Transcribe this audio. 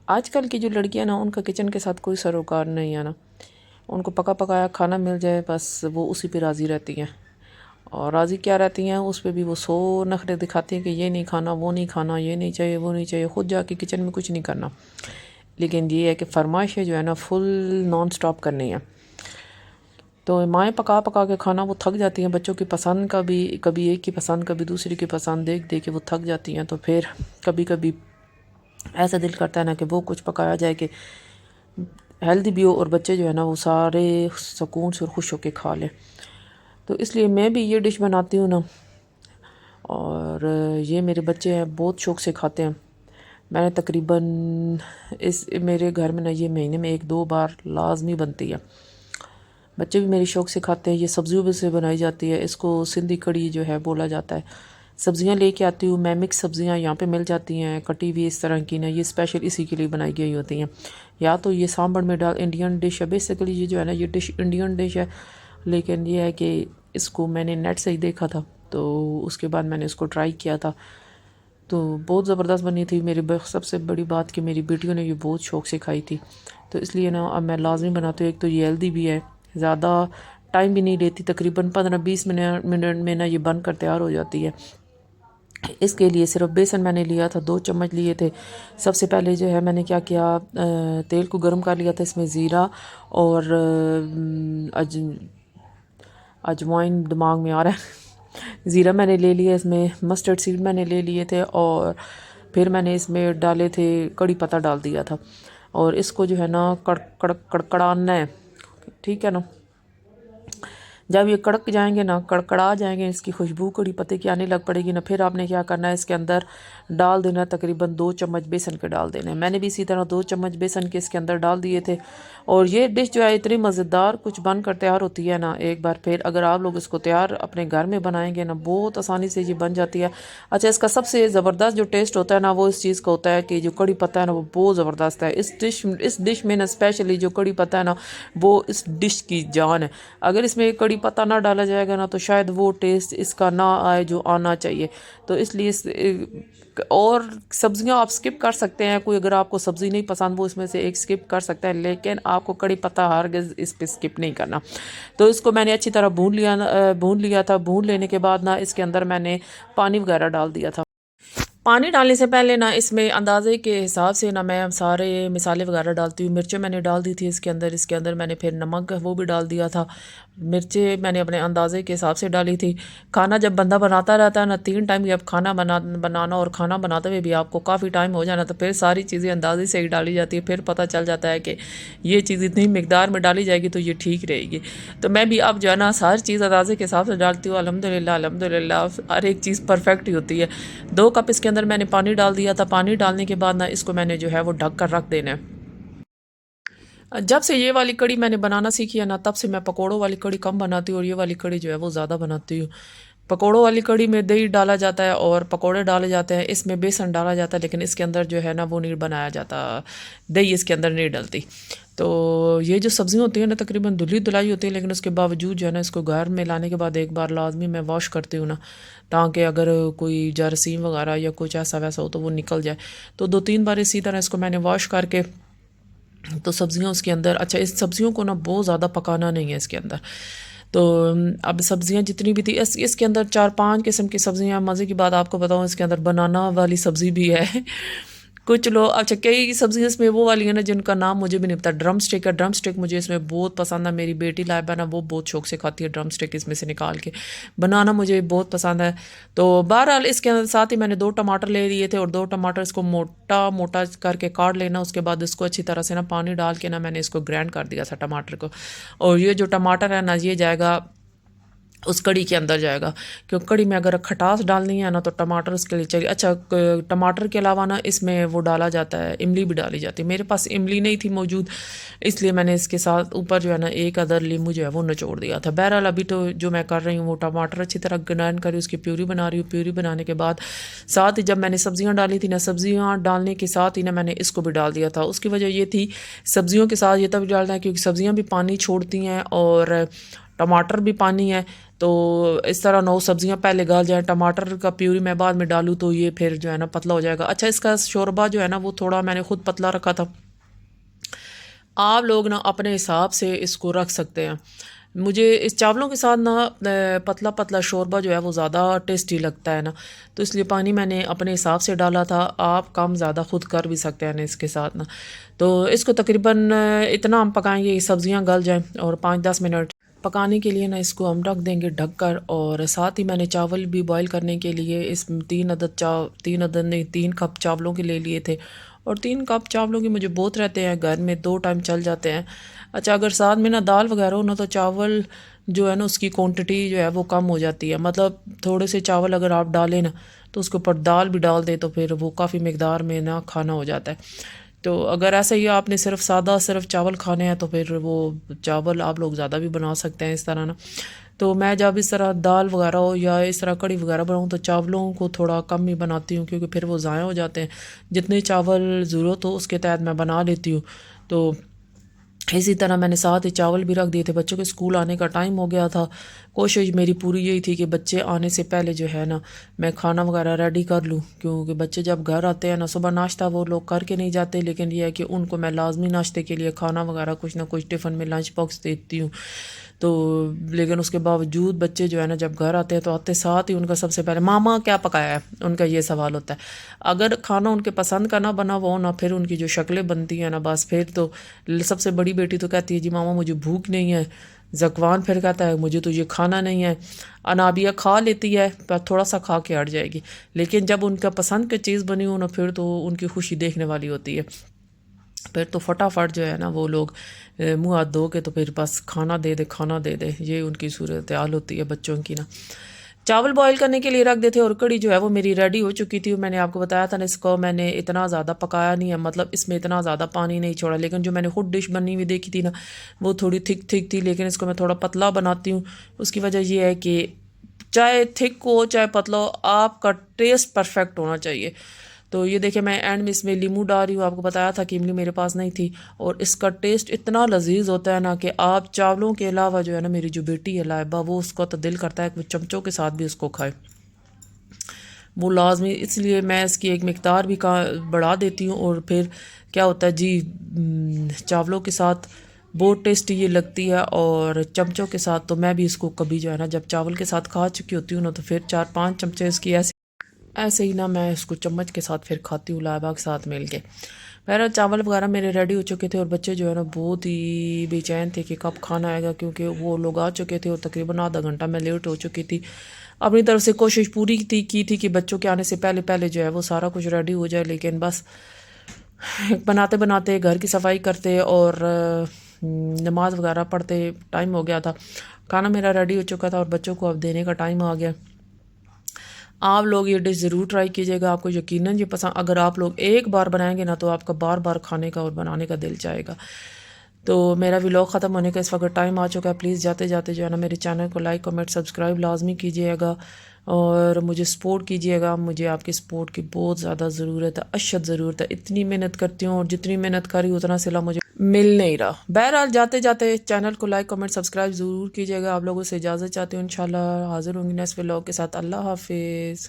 आजकल की जो लड़कियां ना, उनका किचन के साथ कोई सरोकार नहीं है ना। उनको पका पकाया खाना मिल जाए बस वो उसी पे राज़ी रहती हैं। और राज़ी क्या रहती हैं, उस पे भी वो सौ नखरे दिखाती हैं कि ये नहीं खाना, वो नहीं खाना, ये नहीं चाहिए, वो नहीं चाहिए, ख़ुद जाके किचन में कुछ नहीं करना। लेकिन ये है कि फरमाइशें जो है ना फुल नॉन स्टॉप करनी है। तो माएँ पका पका के खाना वो थक जाती हैं। बच्चों की पसंद का भी, कभी एक की पसंद कभी दूसरी की पसंद देख देख के वो थक जाती हैं। तो फिर कभी कभी ऐसा दिल करता है ना कि वो कुछ पकाया जाए कि हेल्दी भी हो और बच्चे जो है ना वो सारे सुकून से और खुश होकर खा लें। तो इसलिए मैं भी ये डिश बनाती हूँ ना, और ये मेरे बच्चे हैं बहुत शौक़ से खाते हैं। मैंने तकरीबन इस मेरे घर में ना ये महीने में 1-2 बार लाजमी बनती है। बच्चे भी मेरी शौक़ से खाते हैं। ये सब्जियों में से बनाई जाती है। इसको सिंधी कड़ी जो है बोला जाता है। सब्जियां लेके आती हूँ मैं, मिक्स सब्जियां यहाँ पे मिल जाती हैं कटी हुई इस तरह की ना। ये स्पेशल इसी के लिए बनाई गई होती हैं। या तो ये सांभर में डाल, इंडियन डिश है बेसिकली। ये जो है ना ये डिश इंडियन डिश है, लेकिन ये है कि इसको मैंने नेट से ही देखा था, तो उसके बाद मैंने इसको ट्राई किया था, तो बहुत ज़बरदस्त बनी थी। मेरी सबसे बड़ी बात कि मेरी बेटियों ने ये बहुत शौक़ से खाई थी। तो इसलिए ना अब मैं लाजमी बनाती हूँ। एक तो ये हेल्दी भी है, ज़्यादा टाइम भी नहीं लेती, तकरीबन 15-20 मिनट में ना ये बन कर तैयार हो जाती है। इसके लिए सिर्फ बेसन मैंने लिया था, 2 चम्मच लिए थे। सबसे पहले जो है मैंने क्या किया, तेल को गर्म कर लिया था। इसमें ज़ीरा और अजवाइन दिमाग में आ रहा है ज़ीरा मैंने ले लिया, इसमें मस्टर्ड सीड मैंने ले लिए थे, और फिर मैंने इसमें डाले थे, कड़ी पत्ता डाल दिया था। और इसको जो है ना कड़कड़ाना है, ठीक है ना। जब ये कड़क जाएंगे ना, कड़कड़ा जाएंगे, इसकी खुशबू कड़ी पत्ते की आने लग पड़ेगी ना, फिर आपने क्या करना है, इसके अंदर डाल देना तकरीबन 2 चम्मच बेसन के डाल देने। मैंने भी इसी तरह 2 चम्मच बेसन के इसके अंदर डाल दिए थे। और ये डिश जो है इतनी मज़ेदार कुछ बनकर तैयार होती है ना, एक बार फिर अगर आप लोग इसको तैयार अपने घर में बनाएंगे ना, बहुत आसानी से ये बन जाती है। अच्छा, इसका सबसे ज़बरदस्त जो टेस्ट होता है ना, वो इस चीज़ का होता है कि जो कड़ी पत्ता है ना, वो बहुत ज़बरदस्त है। इस डिश में ना स्पेशली जो कड़ी पत्ता है ना, वो इस डिश की जान है। अगर इसमें कड़ी पत्ता ना डाला जाएगा ना, तो शायद वो टेस्ट इसका ना आए जो आना चाहिए। तो इसलिए और सब्जियां आप स्किप कर सकते हैं। कोई अगर आपको सब्ज़ी नहीं पसंद, वो इसमें से एक स्किप कर सकता है, लेकिन आपको कड़ी पत्ता हरगिज़ इस पे स्किप नहीं करना। तो इसको मैंने अच्छी तरह भून लिया था। भून लेने के बाद ना इसके अंदर मैंने पानी वगैरह डाल दिया था। पानी डालने से पहले ना इसमें अंदाजे के हिसाब से ना मैं सारे मसाले वगैरह डालती हूँ। मिर्चें मैंने डाल दी थी इसके अंदर मैंने फिर नमक वो भी डाल दिया था। मिर्चें मैंने अपने अंदाजे के हिसाब से डाली थी। खाना जब बंदा बनाता रहता है ना, 3 टाइम जब खाना बनाना और खाना बनाते हुए भी आपको काफ़ी टाइम हो जाना, तो फिर सारी चीज़ें अंदाजे से ही डाली जाती है। फिर पता चल जाता है कि ये चीज़ इतनी मिकदार में डाली जाएगी तो ये ठीक रहेगी। तो मैं भी अब जो है ना सारी चीज़ अंदाजे के हिसाब से डालती हूँ। अल्हम्दुलिल्लाह हर एक चीज़ परफेक्ट ही होती है। 2 कप इसके अंदर मैंने पानी डाल दिया था। पानी डालने के बाद ना इसको मैंने जो है वो ढक कर रख देना है। जब से ये वाली कड़ी मैंने बनाना सीखी है ना, तब से मैं पकोड़ों वाली कड़ी कम बनाती हूँ और ये वाली कड़ी जो है वो ज़्यादा बनाती हूँ। पकोड़ों वाली कड़ी में दही डाला जाता है और पकोड़े डाले जाते हैं, इसमें बेसन डाला जाता है, लेकिन इसके अंदर जो है ना वो नहीं बनाया जाता, दही इसके अंदर नहीं डलती। तो ये जो सब्ज़ियाँ होती हैं ना तकरीबन धुली धुलाई होती है, लेकिन उसके बावजूद जो है ना इसको घर में लाने के बाद एक बार लाजमी मैं वॉश करती हूँ ना, ताकि अगर कोई जरासीम वगैरह या कुछ ऐसा वैसा हो तो वो निकल जाए। तो 2-3 बार इसी तरह इसको मैंने वॉश करके, तो सब्ज़ियाँ उसके अंदर, अच्छा इस सब्ज़ियों को ना बहुत ज़्यादा पकाना नहीं है इसके अंदर। तो अब सब्ज़ियाँ जितनी भी थी इसके अंदर 4-5 किस्म की सब्ज़ियाँ। मज़े की बात आपको बताऊँ, इसके अंदर बनाना वाली सब्ज़ी भी है कुछ लोग, अच्छा कई सब्ज़ियाँ इसमें वो वाली है ना जिनका नाम मुझे भी नहीं पता। ड्रम स्टिक है, ड्रम स्टिक मुझे इसमें बहुत पसंद है। मेरी बेटी लाइबा ना वो बहुत शौक से खाती है ड्रम स्टिक इसमें से निकाल के। बनाना मुझे बहुत पसंद है। तो बहरहाल इसके अंदर साथ ही मैंने 2 टमाटर ले लिए थे और 2 टमाटर इसको मोटा मोटा करके काट लेना। उसके बाद इसको अच्छी तरह से ना पानी डाल के ना मैंने इसको ग्राइंड कर दिया था टमाटर को। और ये जो टमाटर है ना ये जाएगा उस कड़ी के अंदर जाएगा, क्योंकि कड़ी में अगर खटास डालनी है ना तो टमाटर उसके लिए चाहिए। अच्छा, टमाटर के अलावा ना इसमें वो डाला जाता है, इमली भी डाली जाती है। मेरे पास इमली नहीं थी मौजूद, इसलिए मैंने इसके साथ ऊपर जो है ना एक अदर लीमू जो है वो निचोड़ दिया था। बहरहाल अभी तो जो मैं कर रही हूँ वो टमाटर अच्छी तरह ग्राइंड करी, उसकी प्यूरी बना रही हूँ। प्यूरी बनाने के बाद साथ ही जब मैंने सब्जियाँ डाली थी ना, सब्जियाँ डालने के साथ ही ना मैंने इसको भी डाल दिया था। उसकी वजह ये थी सब्जियों के साथ ये तभी डालना है क्योंकि सब्जियाँ भी पानी छोड़ती हैं और टमाटर भी पानी है, तो इस तरह 9 सब्जियां पहले गाल जाएँ, टमाटर का प्यूरी मैं बाद में डालूँ तो ये फिर जो है ना पतला हो जाएगा। अच्छा, इसका शोरबा जो है ना वो थोड़ा मैंने खुद पतला रखा था। आप लोग ना अपने हिसाब से इसको रख सकते हैं। मुझे इस चावलों के साथ ना पतला पतला शोरबा जो है वो ज़्यादा टेस्टी लगता है ना, तो इसलिए पानी मैंने अपने हिसाब से डाला था। आप कम ज़्यादा खुद कर भी सकते हैं ना इसके साथ ना। तो इसको तकरीबन इतना हम पकाएंगे कि सब्जियां गल जाएं, और 5-10 मिनट पकाने के लिए ना इसको हम रख देंगे ढककर। और साथ ही मैंने चावल भी बॉईल करने के लिए इस 3 अदद नहीं 3 कप चावलों के ले लिए थे। और 3 कप चावलों की मुझे बहुत रहते हैं घर में, 2 टाइम चल जाते हैं। अच्छा, अगर साथ में ना दाल वगैरह हो ना तो चावल जो है ना उसकी क्वांटिटी जो है वो कम हो जाती है। मतलब थोड़े से चावल अगर आप डालें ना तो उसके ऊपर दाल भी डाल दे तो फिर वो काफ़ी मकदार में ना खाना हो जाता है। तो अगर ऐसा ही आपने सिर्फ सादा सिर्फ चावल खाने हैं तो फिर वो चावल आप लोग ज़्यादा भी बना सकते हैं इस तरह ना। तो मैं जब इस तरह दाल वगैरह हो या इस तरह कड़ी वगैरह बनाऊँ तो चावलों को थोड़ा कम ही बनाती हूँ, क्योंकि फिर वो ज़ाया हो जाते हैं। जितने चावल ज़रूरत हो उसके तहत मैं बना लेती हूँ। तो इसी तरह मैंने साथ ही चावल भी रख दिए थे। बच्चों के स्कूल आने का टाइम हो गया था। कोशिश मेरी पूरी यही थी कि बच्चे आने से पहले जो है ना मैं खाना वगैरह रेडी कर लूँ, क्योंकि बच्चे जब घर आते हैं ना सुबह नाश्ता वो लोग करके नहीं जाते, लेकिन यह है कि उनको मैं लाजमी नाश्ते के लिए खाना वगैरह कुछ ना कुछ टिफ़िन में लंच बॉक्स देती हूँ। तो लेकिन उसके बावजूद बच्चे जो है ना जब घर आते हैं तो आते साथ ही उनका सबसे पहले मामा क्या पकाया है, उनका ये सवाल होता है। अगर खाना उनके पसंद का ना बना हुआ हो ना, फिर उनकी जो शक्लें बनती हैं ना बस फिर तो सबसे बड़ी बेटी तो कहती है जी मामा मुझे भूख नहीं है। जकवान फिर कहता है मुझे तो ये खाना नहीं है। अनाबिया खा लेती है पर थोड़ा सा खा के हट जाएगी, लेकिन जब उनका पसंद की चीज़ बनी हो ना फिर तो उनकी खुशी देखने वाली होती है। फिर तो फटाफट जो है ना वो लोग मुंह हाथ धो के तो फिर बस खाना दे दे खाना दे दे, ये उनकी सूरत हाल होती है बच्चों की ना। चावल बॉईल करने के लिए रख देते, और कड़ी जो है वो मेरी रेडी हो चुकी थी। मैंने आपको बताया था ना इसको मैंने इतना ज़्यादा पकाया नहीं है, मतलब इसमें इतना ज़्यादा पानी नहीं छोड़ा, लेकिन जो मैंने खुद डिश बनी हुई देखी थी ना वो थोड़ी थिक थिक थी, लेकिन इसको मैं थोड़ा पतला बनाती हूँ। उसकी वजह ये है कि चाहे थिक हो चाहे पतला हो आपका टेस्ट परफेक्ट होना चाहिए। तो ये देखिए मैं एंड में इसमें लीमू डाल रही हूँ। आपको बताया था कि इमली मेरे पास नहीं थी, और इसका टेस्ट इतना लजीज होता है ना कि आप चावलों के अलावा जो है ना मेरी जो बेटी है लाइबा वो उसका तो दिल करता है कि वो चमचों के साथ भी उसको खाए, वो लाजमी। इसलिए मैं इसकी एक मिकदार भी का बढ़ा देती हूँ। और फिर क्या होता है जी चावलों के साथ बहुत टेस्टी ये लगती है, और चमचों के साथ तो मैं भी इसको कभी जो है ना जब चावल के साथ खा चुकी होती हूँ ना तो फिर 4-5 चमचे इसकी ऐसे ऐसे ही ना मैं इसको चम्मच के साथ फिर खाती हूँ लाइबा के साथ मिल के। मेरा चावल वगैरह मेरे रेडी हो चुके थे, और बच्चे जो है ना बहुत ही बेचैन थे कि कब खाना आएगा, क्योंकि वो लोग आ चुके थे और तकरीबन आधा घंटा मैं लेट हो चुकी थी। अपनी तरफ से कोशिश पूरी की थी कि बच्चों के आने से पहले पहले जो है वो सारा कुछ रेडी हो जाए, लेकिन बस बनाते बनाते घर की सफाई करते और नमाज वगैरह पढ़ते टाइम हो गया था। खाना मेरा रेडी हो चुका था और बच्चों को अब देने का टाइम आ गया। आप लोग ये डिश ज़रूर ट्राई कीजिएगा, आपको यकीनन ये पसंद, अगर आप लोग एक बार बनाएंगे ना तो आपका बार बार खाने का और बनाने का दिल चाहेगा। तो मेरा व्लॉग ख़त्म होने का इस वक्त टाइम आ चुका है। प्लीज़ जाते जाते जो है ना मेरे चैनल को लाइक कमेंट सब्सक्राइब लाजमी कीजिएगा, और मुझे सपोर्ट कीजिएगा। मुझे आपकी सपोर्ट की बहुत ज़्यादा ज़रूरत है, अशद ज़रूरत है। इतनी मेहनत करती हूँ और जितनी मेहनत करी उतना सिला मुझे मिल नहीं रहा। बहरहाल जाते जाते चैनल को लाइक कमेंट सब्सक्राइब ज़रूर कीजिएगा। आप लोगों से इजाज़त चाहती हूँ। इंशाल्लाह हाजिर होंगी नेक्स्ट व्लॉग के साथ। अल्लाह हाफिज़।